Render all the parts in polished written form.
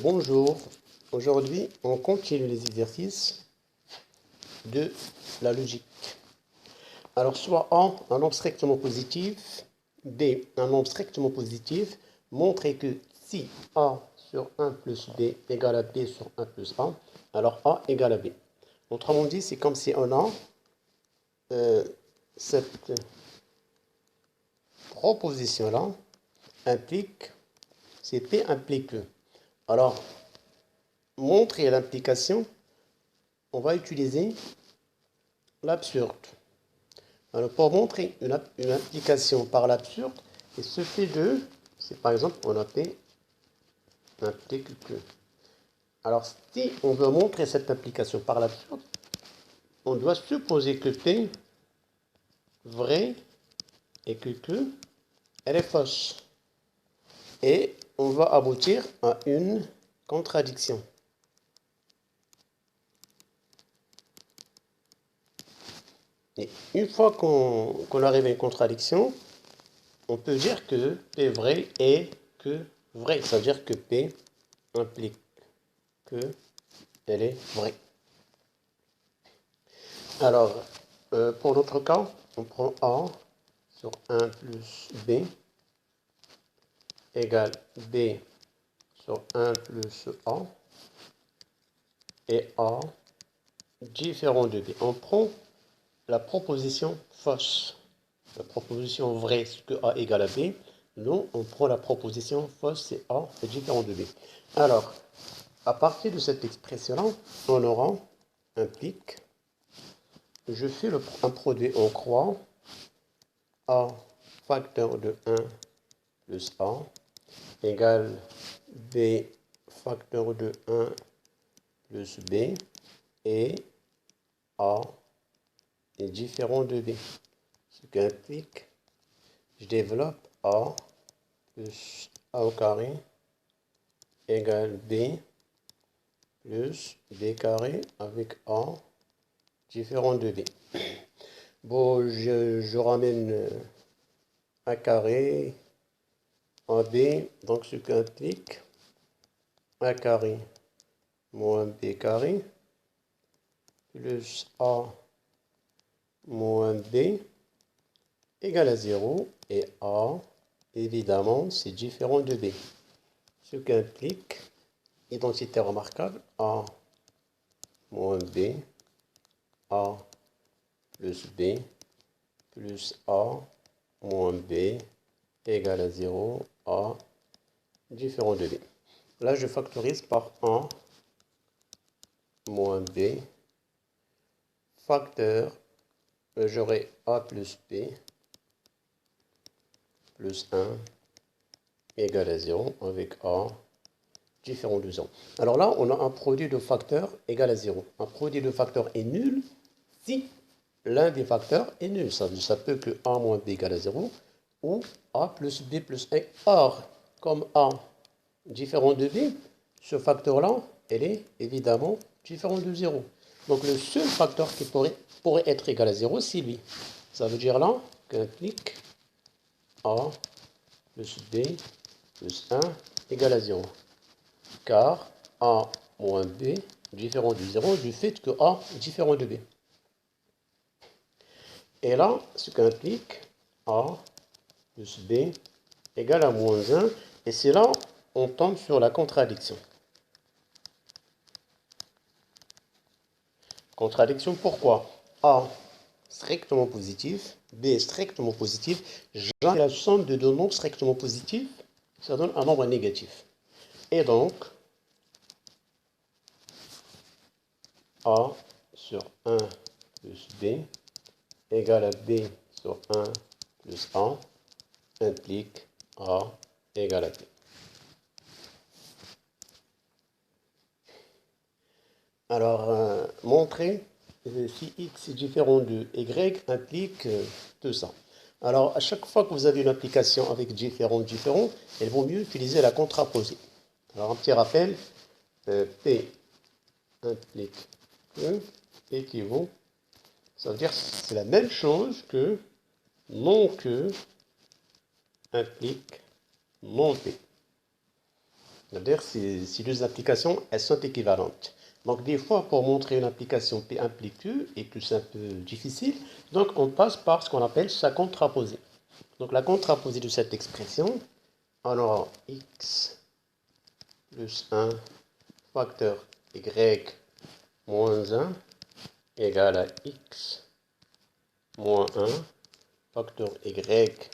Bonjour, aujourd'hui on continue les exercices de la logique. Alors soit A, un nombre strictement positif, B, un nombre strictement positif, montrer que si A sur 1 plus B égale à B sur 1 plus A, alors A égale à B. Autrement dit, c'est comme si on a cette proposition-là implique, c'est P implique E. Alors, montrer l'implication, on va utiliser l'absurde. Alors, pour montrer une application par l'absurde, il suffit de, c'est par exemple, on a P implique que. Alors, si on veut montrer cette application par l'absurde, on doit supposer que P vrai et que Q, elle est fausse. Et on va aboutir à une contradiction. Et une fois qu'on arrive à une contradiction, on peut dire que P vrai est que vrai. C'est-à-dire que P implique que elle est vraie. Alors, pour l'autre cas, on prend A sur 1 plus B égale B sur 1 plus A et A différent de B. On prend la proposition fausse, la proposition vraie, c'est que A égale à B. Nous, on prend la proposition fausse, c'est A est différent de B. Alors, à partir de cette expression-là, on aura implique, je fais un produit en croix, A facteur de 1 plus A égale B facteur de 1 plus B et A est différent de B. Ce qui implique, je développe A plus A au carré égale B plus B carré avec A différent de B. Bon, je ramène A carré à B, donc ce qui implique A carré moins B carré plus A moins B égale à 0 et A, évidemment, c'est différent de B. Ce qui implique, identité remarquable, A moins B, A plus B, plus A moins B égale à 0, A différent de B. Là, je factorise par 1 moins B, facteur, j'aurai A plus B plus 1 égale à 0 avec A différent de 0. Alors là, on a un produit de facteurs égal à 0. Un produit de facteurs est nul si l'un des facteurs est nul. Ça peut que A moins B égale à 0 ou A plus B plus 1. Or, comme A différent de B, ce facteur-là, elle est évidemment différent de 0. Donc le seul facteur qui pourrait être égal à 0, c'est lui. Ça veut dire là qu'implique A plus B plus 1 égale à 0. Car A moins B différent de 0 du fait que A est différent de B. Et là, ce qu'implique A plus B égale à moins 1. Et c'est là on tombe sur la contradiction. Contradiction pourquoi? A strictement positif, B strictement positif. J'ai la somme de deux nombres strictement positifs, ça donne un nombre négatif. Et donc, A sur 1 plus B égale à B sur 1 plus A implique A égale à B. Alors, montrer si x est différent de y implique tout ça. Alors, à chaque fois que vous avez une application avec différent, il vaut mieux utiliser la contraposée. Alors, un petit rappel, P implique E équivaut, ça veut dire que c'est la même chose que non que implique non P. C'est-à-dire si deux applications, elles sont équivalentes. Donc des fois, pour montrer une application P implique Q et que c'est un peu difficile, donc on passe par ce qu'on appelle sa contraposée. Donc la contraposée de cette expression, on aura x plus 1 facteur y moins 1 égale à x moins 1 facteur y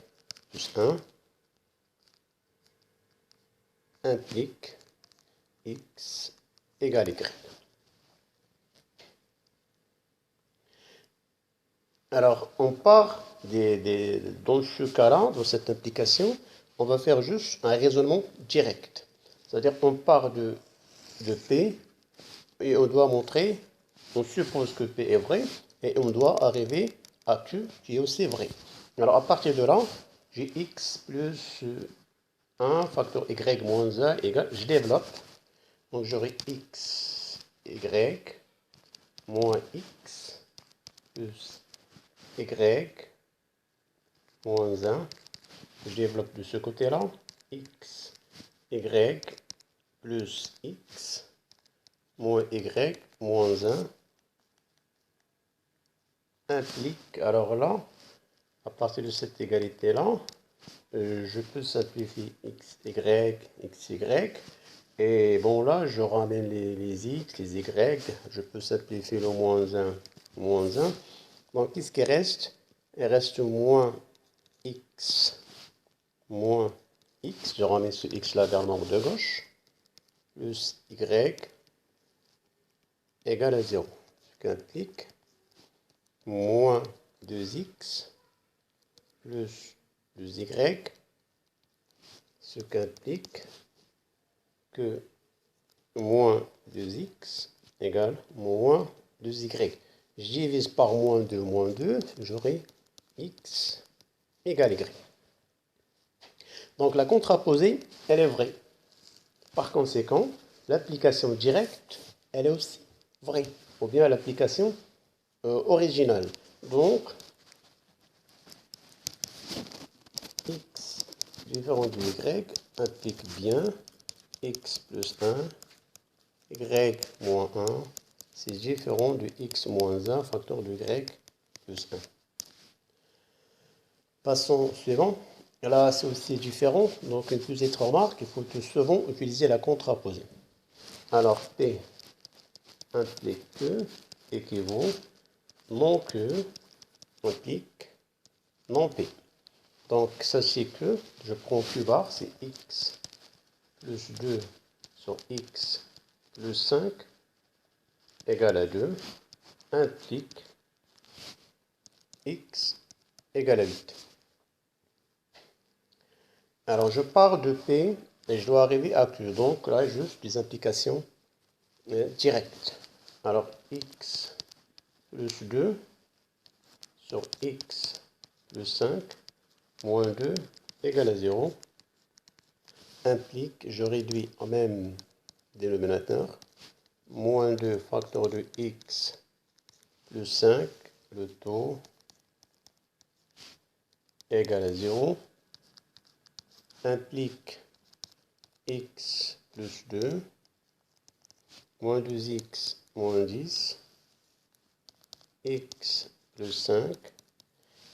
plus 1 implique x égale y. Alors, on part dans ce cas-là, dans cette implication, on va faire juste un raisonnement direct. C'est-à-dire qu'on part de P et on doit montrer, on suppose que P est vrai et on doit arriver à Q qui est aussi vrai. Alors, à partir de là, j'ai x plus 1 facteur y moins 1 égale, je développe, donc j'aurai x, y moins x plus y moins 1, je développe de ce côté-là, x, y plus x moins y moins 1 implique, alors là, à partir de cette égalité-là, je peux simplifier x, y, et bon là, je ramène les x, les y, je peux simplifier le moins 1, moins 1. Donc, qu'est-ce qui reste? Il reste moins x, je ramène ce x là vers le nombre de gauche, plus y égale à 0. Ce qui implique moins 2x plus 2y, ce qui implique que moins 2x égale moins 2y. Je divise par moins 2, j'aurai x égale y. Donc la contraposée, elle est vraie. Par conséquent, l'application directe, elle est aussi vraie. Ou bien l'application originale. Donc, x différent de y implique bien x plus 1, y moins 1, c'est différent de x moins 1, facteur de y plus 1. Passons au suivant. Là, c'est aussi différent. Donc, une petite remarque, il faut que souvent utiliser la contraposée. Alors, P implique que équivaut non que implique non P. Donc, sachez que je prends Q bar, c'est x plus 2 sur x plus 5 égale à 2 implique x égale à 8. Alors, je pars de P et je dois arriver à Q. Donc, là, juste des implications directes. Alors, x plus 2 sur x plus 5 moins 2 égale à 0 implique, je réduis en même dénominateur, moins 2 facteur de x plus 5, le taux égale à 0, implique x plus 2, moins 2x moins 10, x plus 5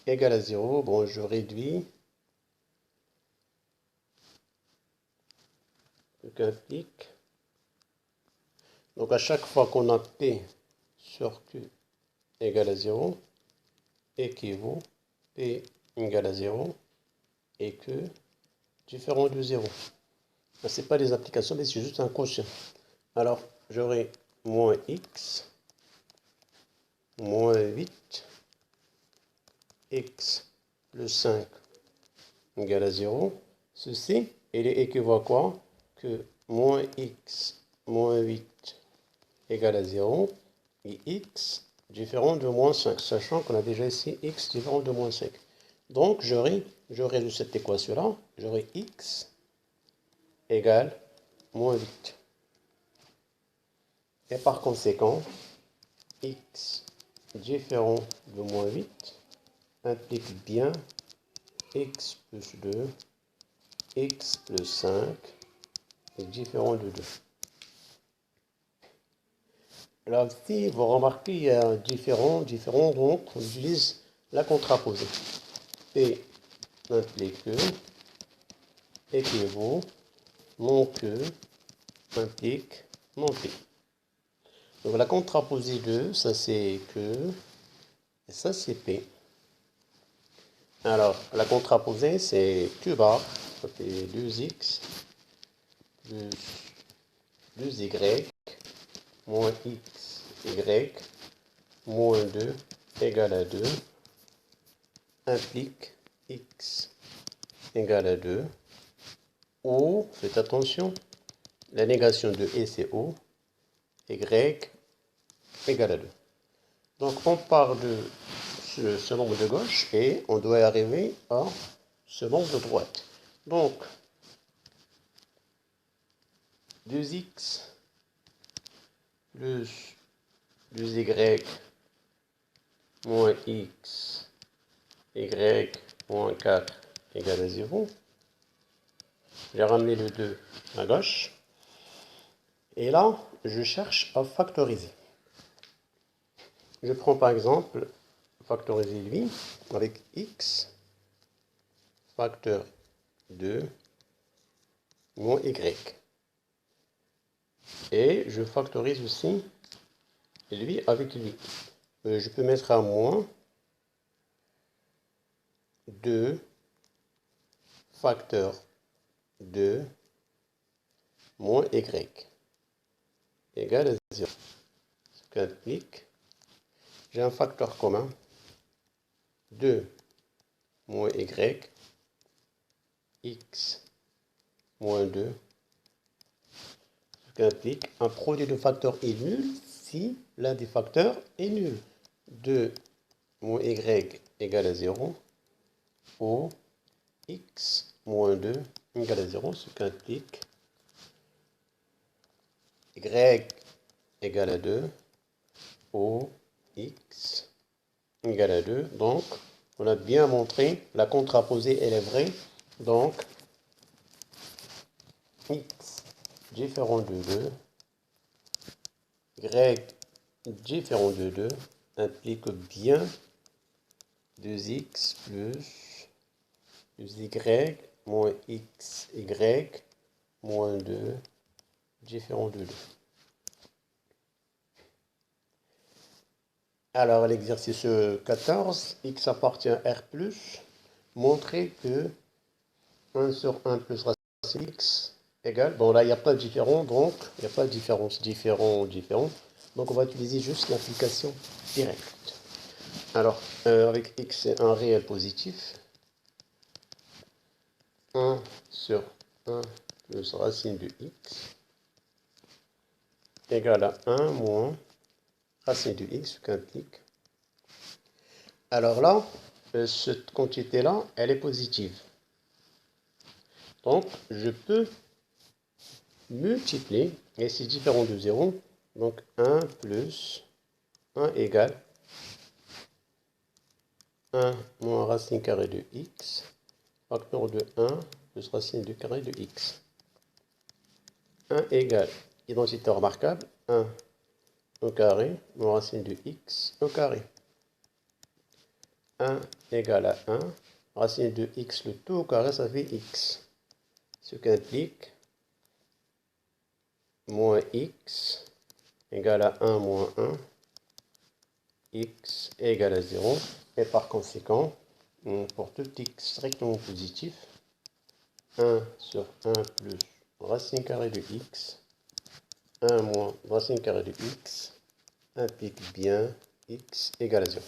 égale à 0. Bon, je réduis, ce qu'implique. Donc à chaque fois qu'on a P sur Q égale à 0, équivaut P égale à 0 et Q différent de 0. Ce n'est pas des applications, mais c'est juste un quotient. Alors, j'aurai moins x, moins 8, x plus 5 égale à 0. Ceci, il est équivaut à quoi? Que moins x, moins 8 égale à 0 et x différent de moins 5, sachant qu'on a déjà ici x différent de moins 5. Donc, j'aurai de cette équation-là, j'aurai x égale moins 8. Et par conséquent, x différent de moins 8 implique bien x plus 2, x plus 5 est différent de 2. Là aussi, vous remarquez, il y a un différent, donc on utilise la contraposée. P implique équivaut, mon que implique mon P. Donc la contraposée 2, ça c'est que, et ça c'est P. Alors, la contraposée c'est Q bar, ça fait 2x plus 2y moins x, y, moins 2 égale à 2, implique x égale à 2, ou, faites attention, la négation de et c'est O, y égale à 2. Donc on part de ce nombre de gauche et on doit arriver à ce nombre de droite. Donc 2x plus 2y moins x, y moins 4 égale à 0. J'ai ramené le 2 à gauche. Et là, je cherche à factoriser. Je prends par exemple, factoriser lui avec x facteur 2 moins y. Et je factorise aussi lui avec lui. Je peux mettre à moins 2 facteur 2 moins y égale à 0. Ce qui implique, j'ai un facteur commun, 2 moins y, x moins 2, ce qui implique un produit de facteurs est nul si l'un des facteurs est nul. 2 moins y égale à 0, ou x moins 2 égale à 0, ce qui implique y égale à 2, ou x égale à 2. Donc, on a bien montré, la contraposée, elle est vraie. Donc, x différent de 2, y différent de 2, implique bien 2x plus 2y moins x, y moins 2 différent de 2. Alors, l'exercice 14, x appartient à R+, montrer que 1 sur 1 plus racine x égale, bon là il n'y a pas de différent, donc il n'y a pas de différence, différent, donc on va utiliser juste l'application directe. Alors, avec x c'est un réel positif, 1 sur 1 plus racine de x égale à 1 moins racine de x, ce qui implique. Alors là, cette quantité-là, elle est positive. Donc, je peux multiplier, et c'est différent de 0, donc 1 plus 1 égale 1 moins racine carrée de x, facteur de 1 plus racine du carré de x. 1 égale, identité remarquable, 1 au carré moins racine de x au carré. 1 égale à 1, racine de x, le tout au carré, ça fait x. Ce qui implique moins x égale à 1 moins 1, x égale à 0, et par conséquent, pour tout x strictement positif, 1 sur 1 plus racine carrée de x, 1 moins racine carrée de x, implique bien x égale à 0.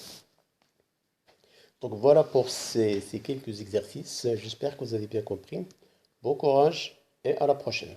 Donc voilà pour ces quelques exercices. J'espère que vous avez bien compris. Bon courage et à la prochaine.